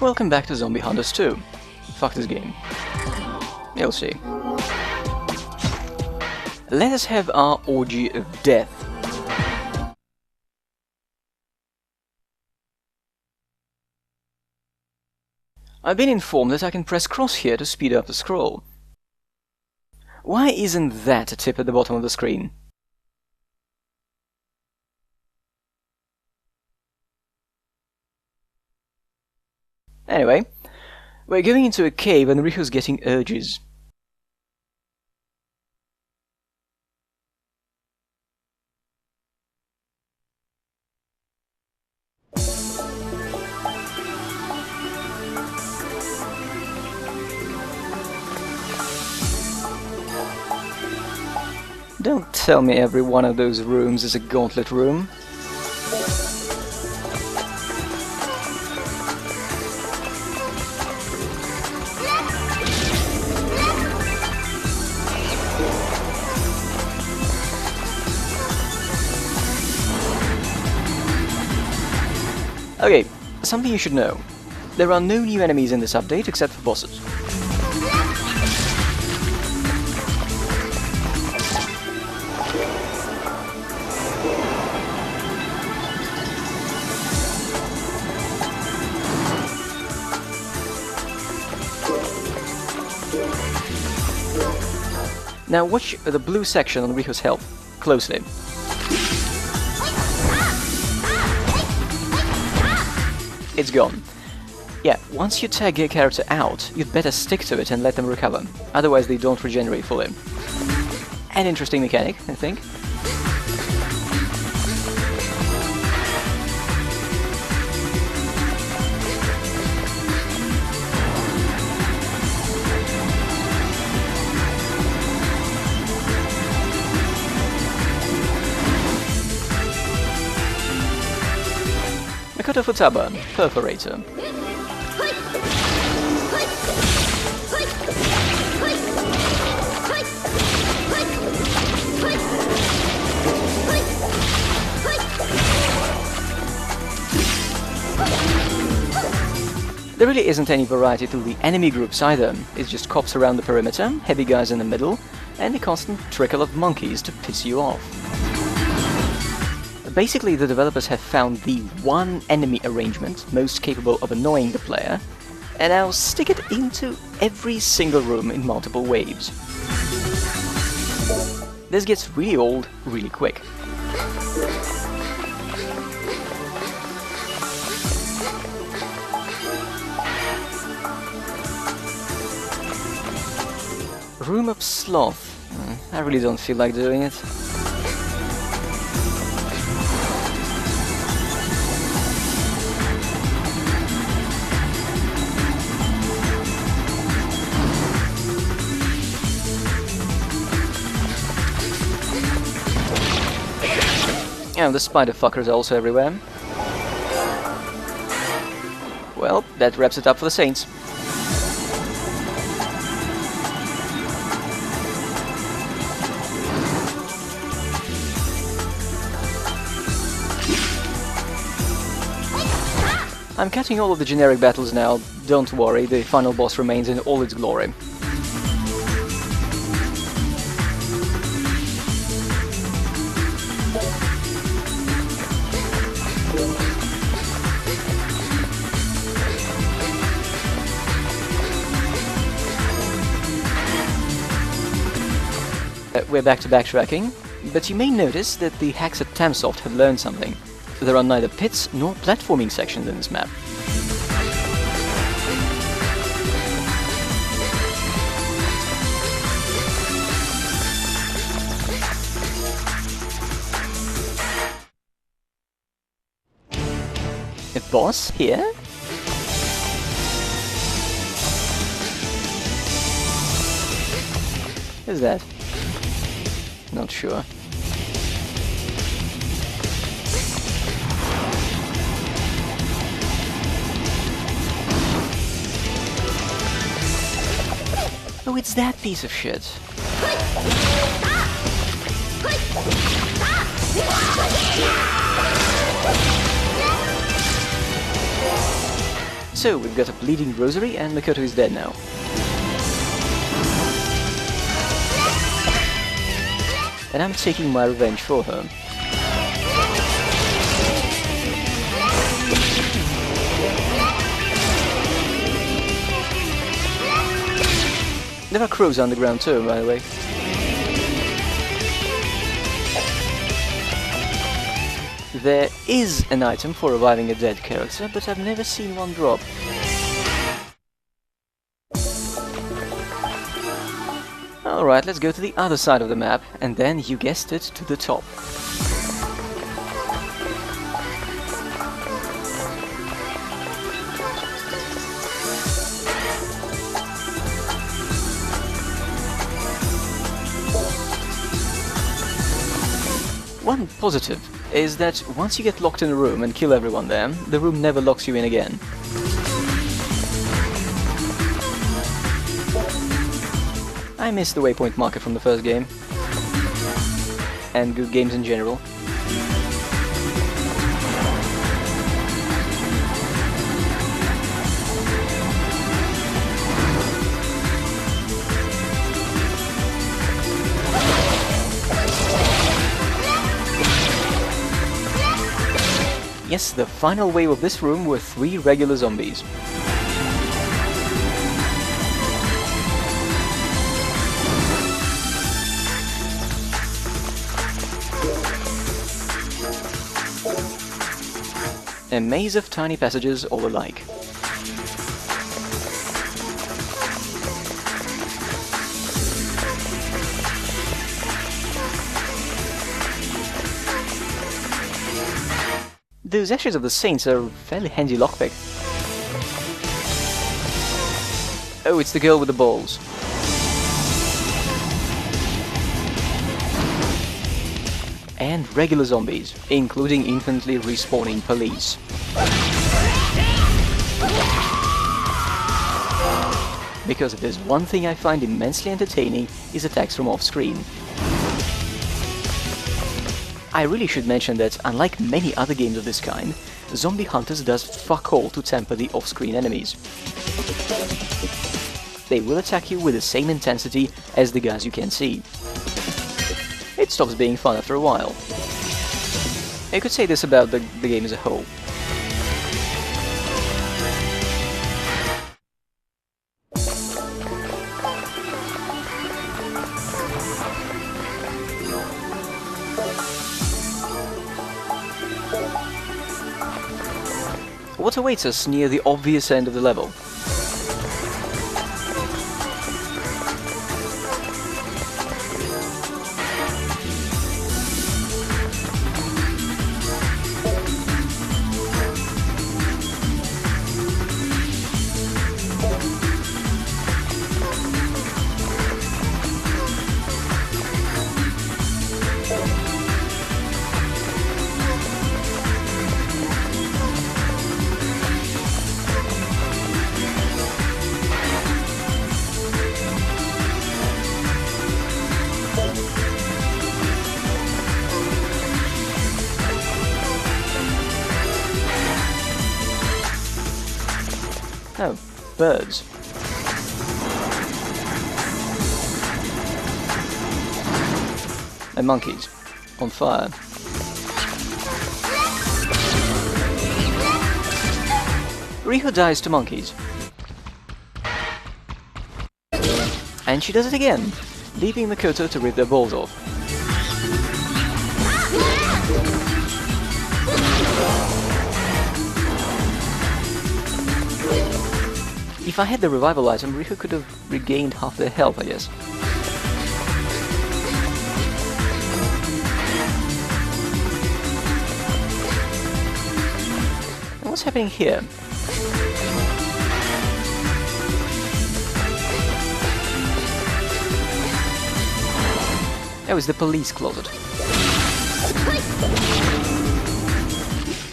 Welcome back to Zombie Hunters 2. Fuck this game. You'll see. Let us have our orgy of death. I've been informed that I can press cross here to speed up the scroll. Why isn't that a tip at the bottom of the screen? Anyway, we're going into a cave and Riku's getting urges. Don't tell me every one of those rooms is a gauntlet room. Okay, something you should know. There are no new enemies in this update except for bosses. Now watch the blue section on Riku's health closely. It's gone. Yeah, once you tag a character out, you'd better stick to it and let them recover, otherwise they don't regenerate fully. An interesting mechanic, I think. Makoto Futaba, Perforator. There really isn't any variety to the enemy groups either. It's just cops around the perimeter, heavy guys in the middle, and a constant trickle of monkeys to piss you off. Basically, the developers have found the one enemy arrangement most capable of annoying the player, and now stick it into every single room in multiple waves. This gets really old really quick. Room of Sloth. I really don't feel like doing it. And the spider fuckers are also everywhere. Well, that wraps it up for the Saints. I'm cutting all of the generic battles now, don't worry, the final boss remains in all its glory. We're back to backtracking, but you may notice that the hacks at Tamsoft have learned something. There are neither pits nor platforming sections in this map. A boss here? Who's that? Not sure. Oh, it's that piece of shit. So, we've got a bleeding Rosary and Makoto is dead now. And I'm taking my revenge for her. There are crows underground too, by the way. There is an item for reviving a dead character, but I've never seen one drop. Alright, let's go to the other side of the map, and then, you guessed it, to the top. One positive is that once you get locked in a room and kill everyone there, the room never locks you in again. I miss the waypoint marker from the first game, and good games in general. Yes, the final wave of this room were 3 regular zombies. A maze of tiny passages all alike. Those Ashes of the Saints are a fairly handy lockpick. Oh, it's the girl with the balls. And regular zombies, including infinitely respawning police. Because if there's one thing I find immensely entertaining, is attacks from off-screen. I really should mention that, unlike many other games of this kind, Zombie Hunters does fuck all to temper the off-screen enemies. They will attack you with the same intensity as the guys you can see. It stops being fun after a while. I could say this about the game as a whole. What awaits us near the obvious end of the level? Oh, birds. And monkeys. On fire. Riho dies to monkeys. And she does it again, leaving Makoto to rip their balls off. If I had the revival item, Riho could have regained half their health, I guess. And what's happening here? Oh, it's the police closet.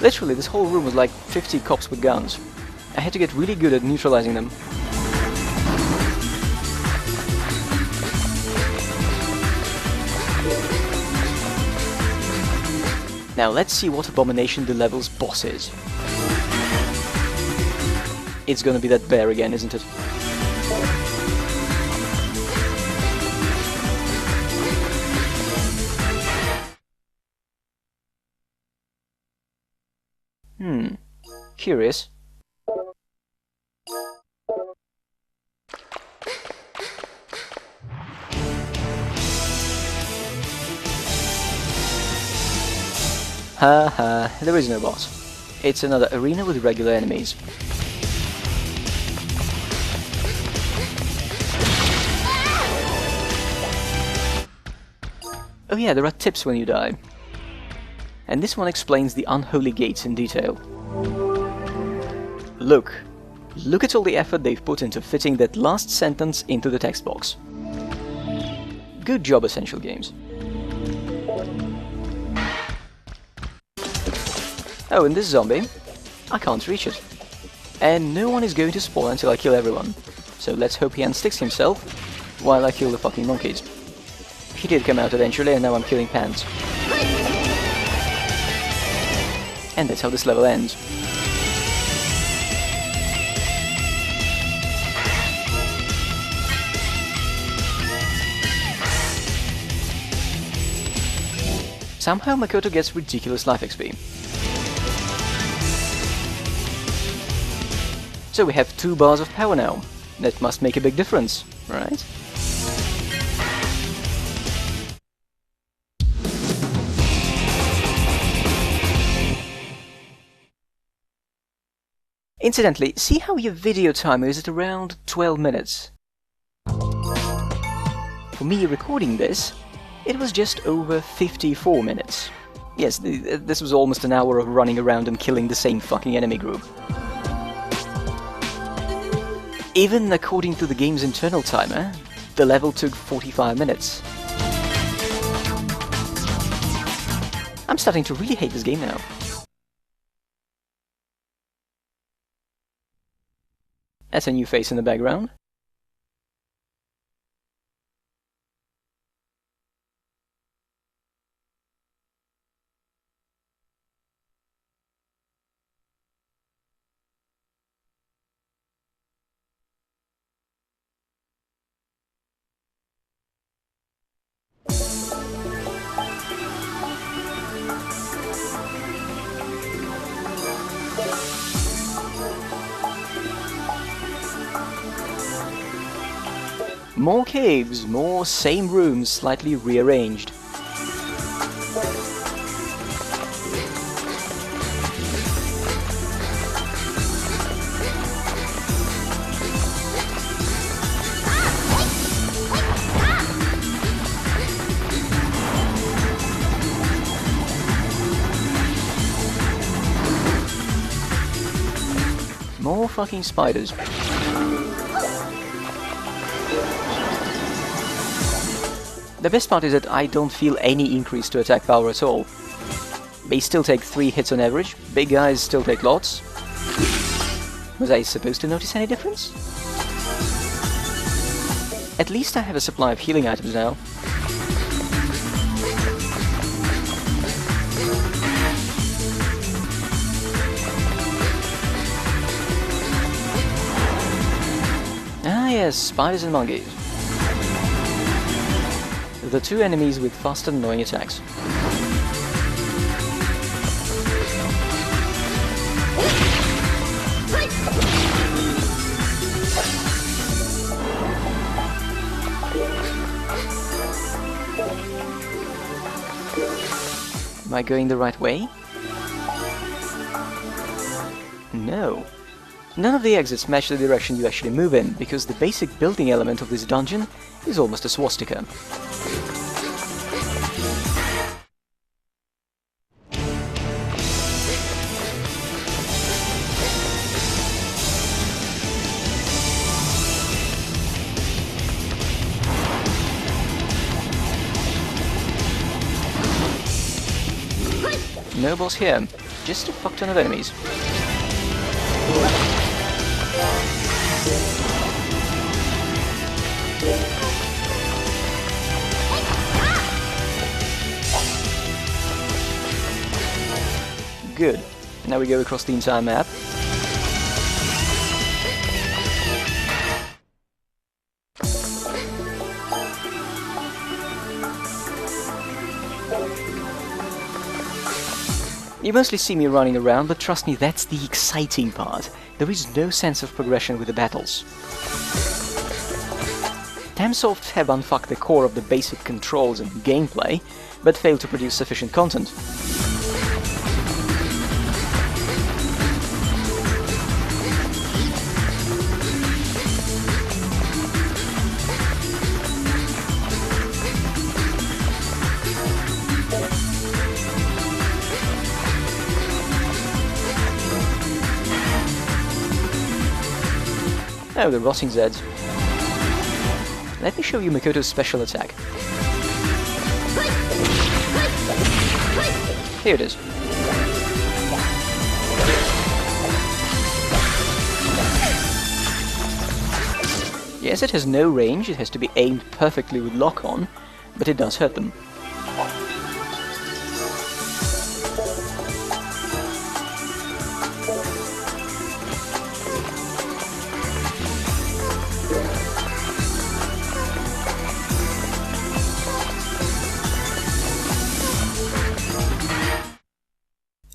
Literally, this whole room was like 50 cops with guns. I had to get really good at neutralizing them. Now let's see what abomination the level's boss is. It's gonna be that bear again, isn't it? Curious. Haha, there is no boss. It's another arena with regular enemies. Oh yeah, there are tips when you die. And this one explains the unholy gates in detail. Look at all the effort they've put into fitting that last sentence into the text box. Good job, Essential Games. Oh, and this zombie, I can't reach it. And no one is going to spawn until I kill everyone. So let's hope he unsticks himself while I kill the fucking monkeys. He did come out eventually, and now I'm killing Pants. And that's how this level ends. Somehow Makoto gets ridiculous life XP. So we have 2 bars of power now. That must make a big difference, right? Incidentally, see how your video timer is at around 12 minutes? For me recording this, it was just over 54 minutes. Yes, this was almost an hour of running around and killing the same fucking enemy group. Even according to the game's internal timer, the level took 45 minutes. I'm starting to really hate this game now. That's a new face in the background. More caves, more same rooms, slightly rearranged. More fucking spiders. The best part is that I don't feel any increase to attack power at all. They still take 3 hits on average, big guys still take lots. Was I supposed to notice any difference? At least I have a supply of healing items now. Ah yes, spiders and monkeys. The 2 enemies with fast and annoying attacks. Am I going the right way? No. None of the exits match the direction you actually move in, because the basic building element of this dungeon is almost a swastika. No boss here, just a fuck ton of enemies. Good. Now we go across the entire map. You mostly see me running around, but trust me, that's the exciting part. There is no sense of progression with the battles. Tamsoft have unfucked the core of the basic controls and gameplay, but failed to produce sufficient content. Oh, the rotting Zeds. Let me show you Makoto's special attack. Here it is. Yes, it has no range, it has to be aimed perfectly with lock-on, but it does hurt them.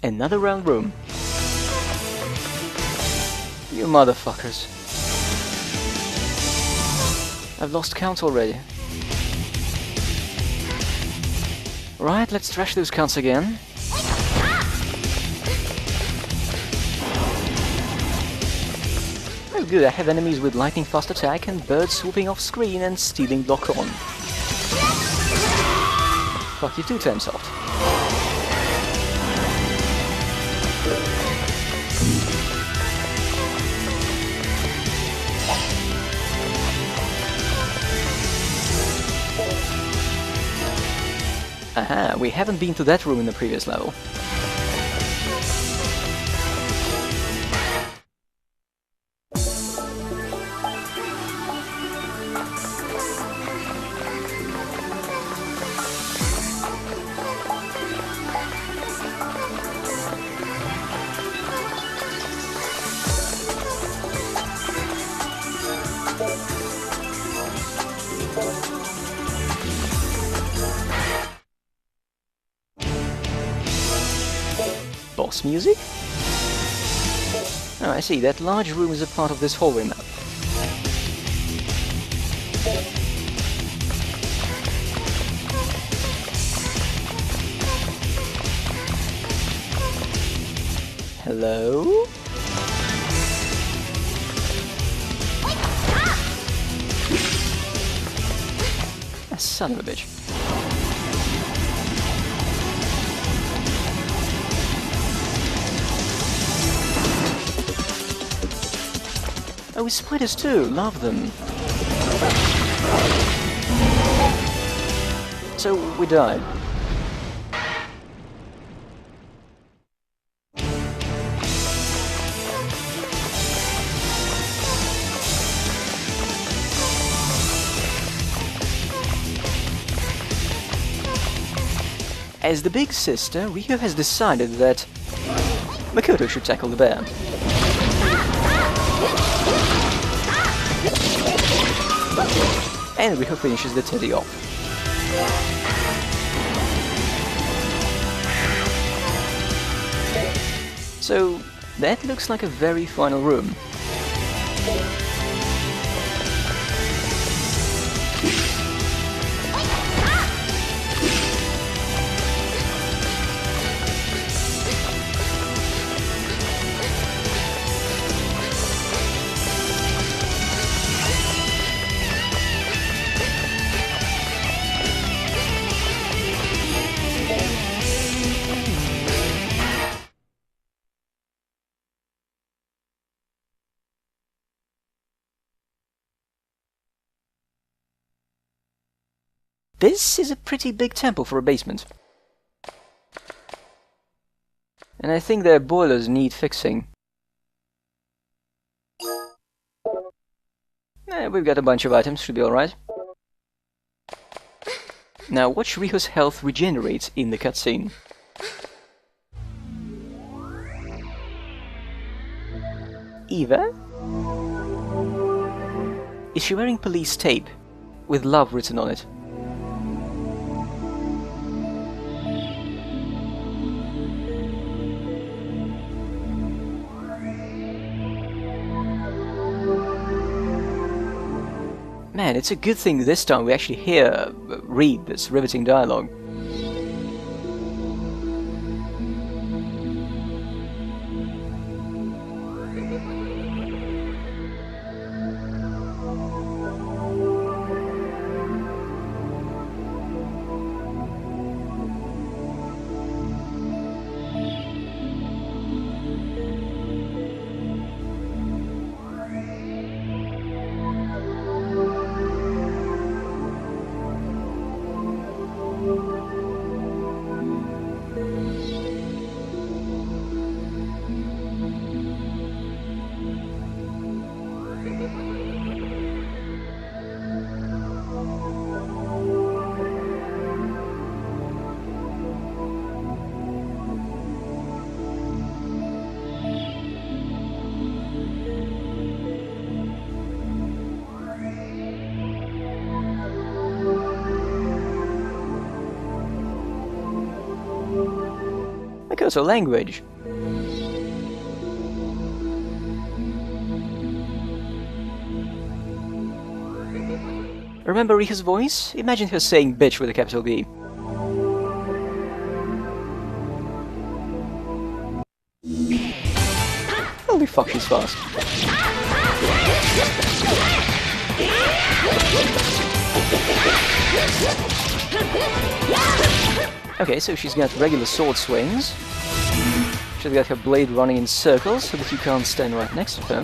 Another round room. You motherfuckers. I've lost count already. Right, let's trash those counts again. Oh good, I have enemies with lightning fast attack and birds swooping off screen and stealing lock-on. Fuck you too, Tamsoft. Aha, we haven't been to that room in the previous level. Boss music? Oh, I see, that large room is a part of this hallway map. Hello? Ah, son of a bitch. Oh, spiders too, love them. So, we died. As the big sister, Ryo has decided that Makoto should tackle the bear. And Ryo finishes the teddy off. So, that looks like a very final room. This is a pretty big temple for a basement. And I think their boilers need fixing. We've got a bunch of items, should be alright. Now watch Ryo's health regenerates in the cutscene. Eva? Is she wearing police tape with love written on it? Man, it's a good thing this time we actually read this riveting dialogue. Makoto language. Remember Rika's voice? Imagine her saying bitch with a capital B. Holy fuck, she's fast. Okay, so she's got regular sword swings. She's got her blade running in circles so that you can't stand right next to her.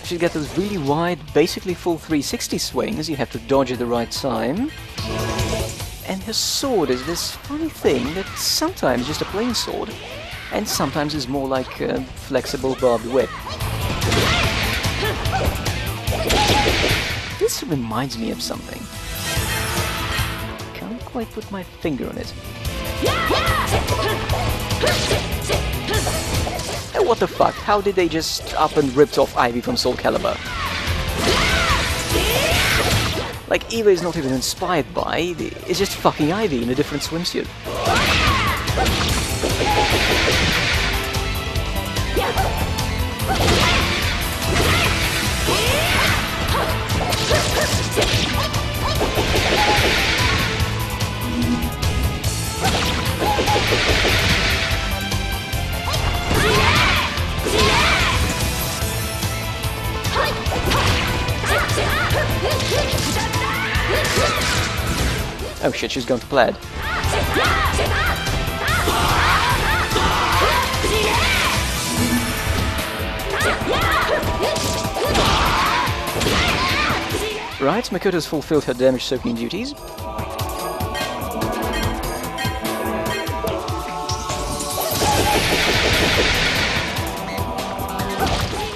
She's got those really wide, basically full 360 swings you have to dodge at the right time. And her sword is this funny thing that sometimes is just a plain sword, and sometimes is more like a flexible barbed whip. This reminds me of something. Can't quite put my finger on it. What the fuck? How did they just up and ripped off Ivy from Soul Calibur? Like, Eva is not even inspired by, it's just fucking Ivy in a different swimsuit. Oh shit, she's going to Plaid. Right, Makoto's fulfilled her damage-soaking duties.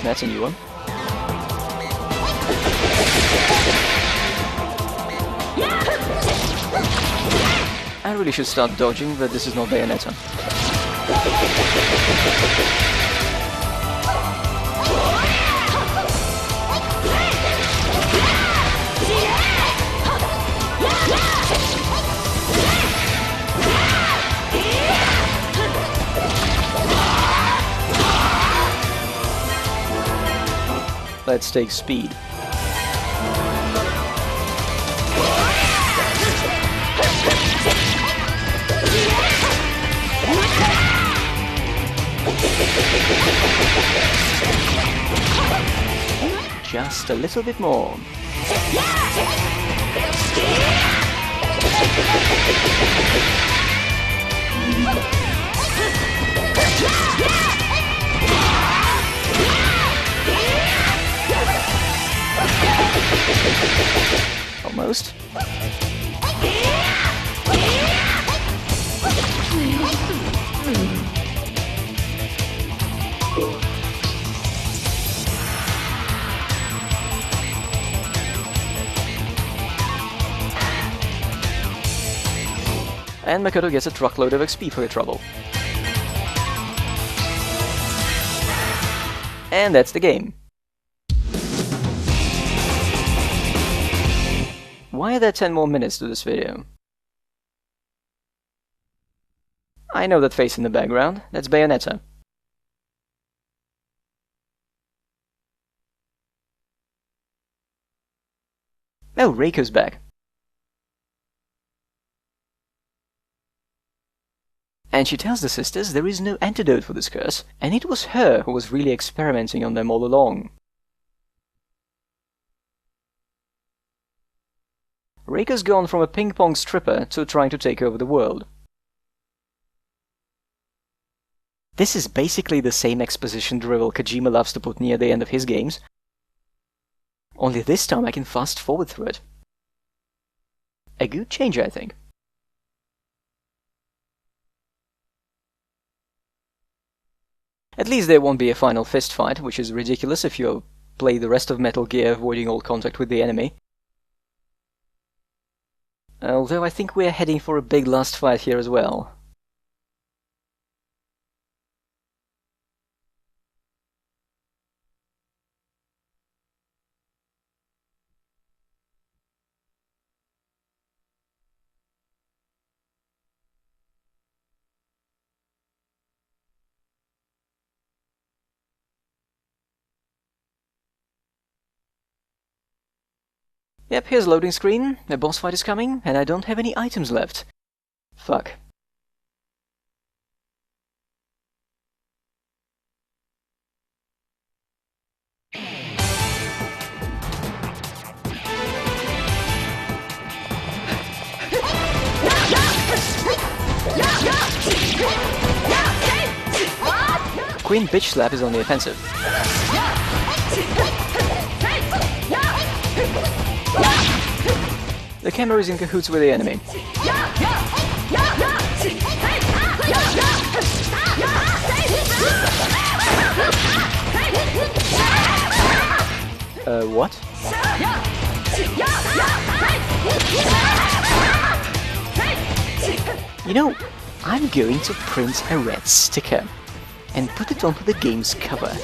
That's a new one. I really should start dodging, but this is not Bayonetta. Let's take speed. Just a little bit more. Almost. And Makoto gets a truckload of XP for her trouble. And that's the game. Why are there 10 more minutes to this video? I know that face in the background, that's Bayonetta. Oh, Reiko's back. And she tells the sisters there is no antidote for this curse, and it was her who was really experimenting on them all along. Reiko's gone from a ping-pong stripper to trying to take over the world. This is basically the same exposition drivel Kojima loves to put near the end of his games, only this time I can fast forward through it. A good change, I think. At least there won't be a final fist fight, which is ridiculous if you play the rest of Metal Gear avoiding all contact with the enemy. Although I think we're heading for a big last fight here as well. Yep, here's a loading screen, a boss fight is coming, and I don't have any items left. Fuck. Queen Bitch Slap is on the offensive. The camera is in cahoots with the enemy. What? You know, I'm going to print a red sticker and put it onto the game's cover.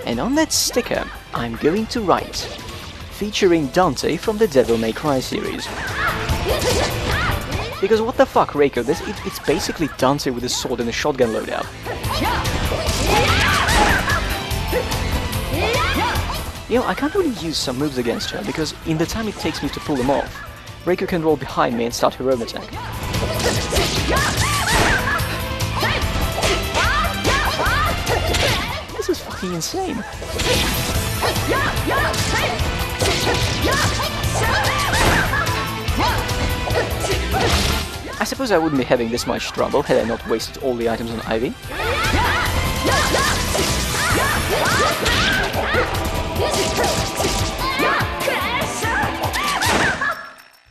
And on that sticker, I'm going to write, featuring Dante from the Devil May Cry series. Because what the fuck, Reiko, it's basically Dante with a sword and a shotgun loadout. You know, I can't really use some moves against her, because in the time it takes me to pull them off, Reiko can roll behind me and start her own attack. This is fucking insane. I suppose I wouldn't be having this much trouble had I not wasted all the items on Ivy.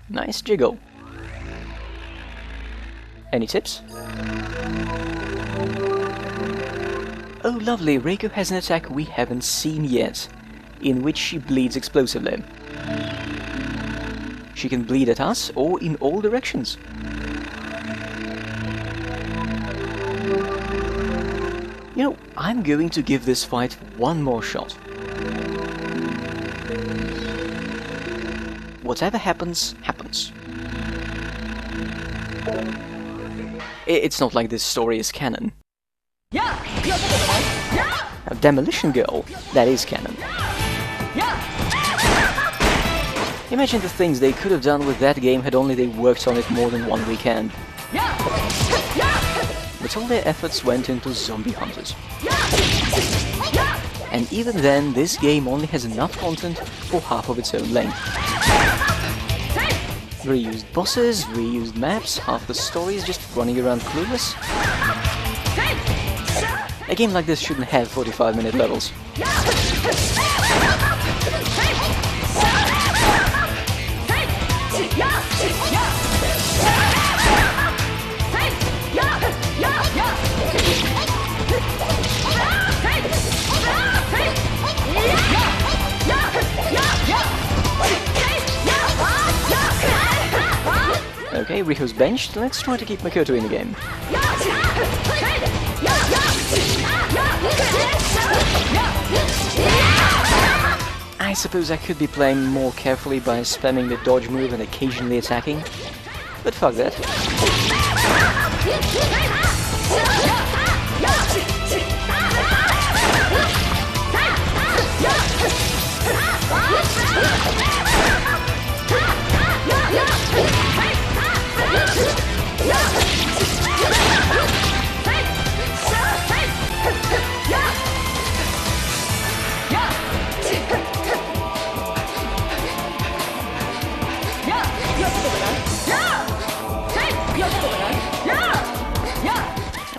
Nice jiggle. Any tips? Oh lovely, Reiko has an attack we haven't seen yet, in which she bleeds explosively. She can bleed at us or in all directions. You know, I'm going to give this fight one more shot. Whatever happens, happens. It's not like this story is canon. Now, Demolition Girl, that is canon. Imagine the things they could have done with that game had only they worked on it more than one weekend. But all their efforts went into zombie hunters. And even then, this game only has enough content for half of its own length. Reused bosses, reused maps, half the story is just running around clueless. A game like this shouldn't have 45-minute levels. Okay, Riko's benched, let's try to keep Makoto in the game. I suppose I could be playing more carefully by spamming the dodge move and occasionally attacking, but fuck that.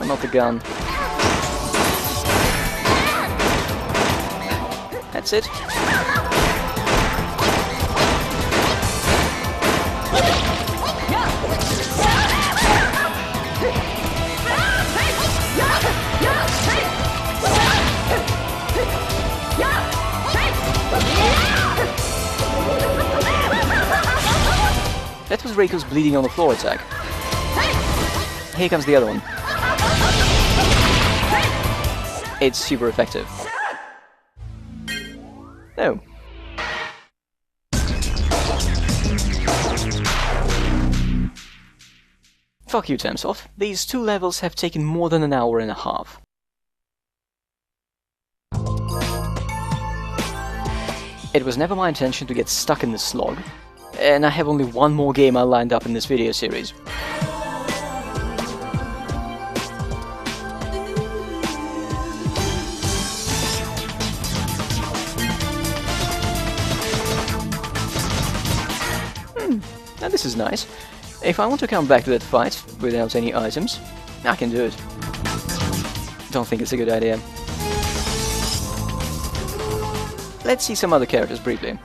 not the gun. That's it. That was Reiko's bleeding on the floor attack. Here comes the other one. It's super effective. No. Fuck you, Temsoft. These 2 levels have taken more than an hour and a half. It was never my intention to get stuck in this slog, and I have only one more game I lined up in this video series. Now this is nice. If I want to come back to that fight without any items, I can do it. Don't think it's a good idea. Let's see some other characters briefly.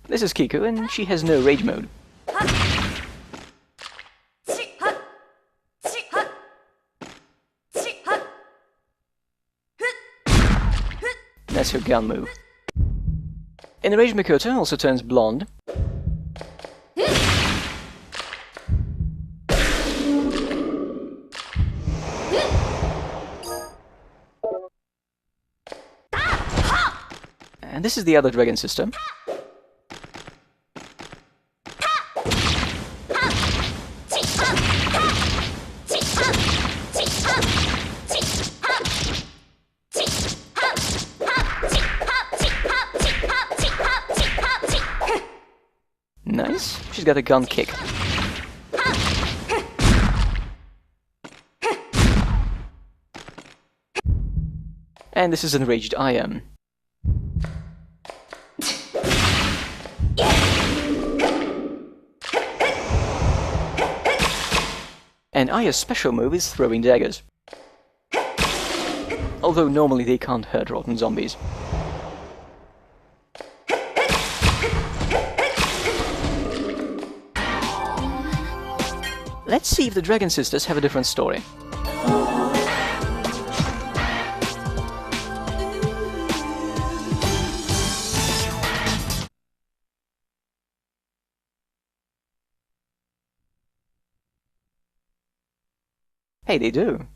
This is Kiku, and she has no rage mode. That's her gun move. In the Rage Makoto also turns blonde. And this is the other dragon sister. Nice. She's got a gun kick. And this is Enraged I Am. And Aya's special move is throwing daggers. Although normally they can't hurt rotten zombies. Let's see if the Dragon Sisters have a different story. Hey, they do.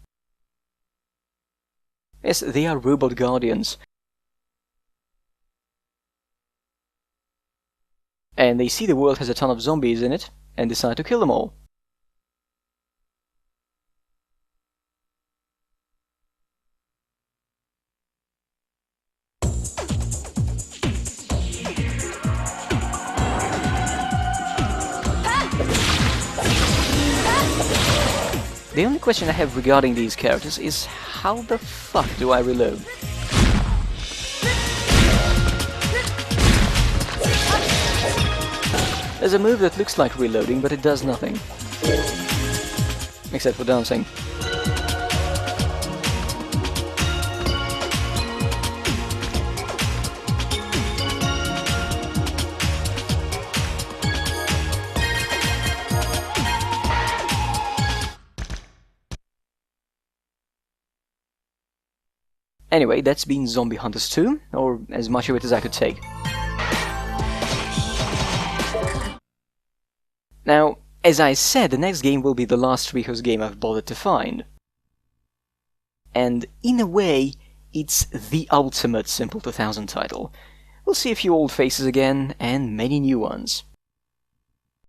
Yes, they are robot guardians. And they see the world has a ton of zombies in it, and decide to kill them all. The only question I have regarding these characters is how the fuck do I reload? There's a move that looks like reloading, but it does nothing. Except for dancing. Anyway, that's been Zombie Hunters 2, or as much of it as I could take. Now, as I said, the next game will be the last Rico's game I've bothered to find. And in a way, it's the ultimate Simple 2000 title. We'll see a few old faces again, and many new ones.